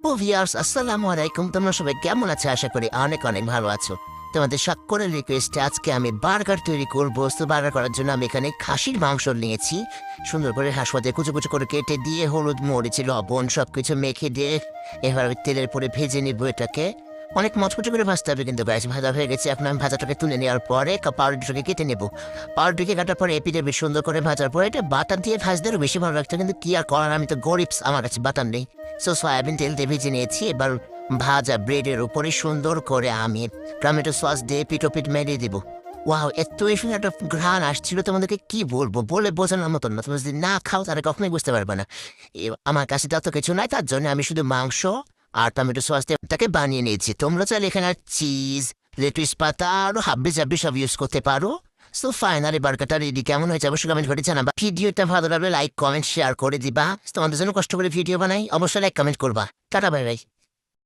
Viewers আসসালামু আলাইকুম, তোমরা সবাই কেমন আছো? আশা করি অনেক অনেক ভালো আছো। তোমাদের সকলের রিকোয়েস্টে আজকে আমি বার্গার তৈরি করবো। তো বার্গার করার জন্য আমি এখানে খাসির মাংস নিয়েছি। সুন্দর করে হাঁসুয়াতে কুচো কুচো করে কেটে দিয়ে হলুদ মরিচ লবণ সব কিছু মেখে দিয়ে এবার আমি তেলের পরে ভেজে নিবো এটাকে। অনেক মচমচে করে ভাজতে হবে, কিন্তু গাছ ভাজা হয়ে গেছে। এখন আমি ভাজাটাকে তুলে নেওয়ার পরে পাউরুটিটাকে কেটে নেবো। পাউরুটিকে কাটার পরে এপিটে বেশ সুন্দর করে ভাজার পরে এটা বাটার দিয়ে ভাজতে আরও বেশি ভালো লাগতো, কিন্তু কি আর করার, আমি তো গরিব, আমার কাছে বাটার নেই। সো সয়াবিন তেল দিয়ে ভেজে নিয়েছি। এবার ভাজা ব্রেডের উপরে সুন্দর করে আমি টমেটো সস দিয়ে পিঠ মেরিয়ে দেবো। ওয়াও, এত এসে একটা ঘ্রাণ আসছিল, তোমাদেরকে কি বলবো, বলে বোঝানোর মতন না। তোমরা যদি না খাও তাহলে কখনোই বুঝতে পারবে না। আমার কাছে তত কিছু নাই, তার জন্য আমি শুধু মাংস আর টমেটো সস দিয়ে তাকে বানিয়ে নিয়েছি। তোমরা চাইলে এখানে চিজ, লেটুস পাতা আরও হাব্বি জাব্বি সব ইউজ করতে পারো। সো ফাইনালি বার্গারটা রেডি। কেমন হয়েছে অবশ্যই কমেন্ট করে জানাবা। ভিডিওটা ভালো লাগলে লাইক কমেন্ট শেয়ার করে দিবা। তোমাদের জন্য কষ্ট করে ভিডিও বানাই, অবশ্যই লাইক কমেন্ট করবা। Tata, bye bye.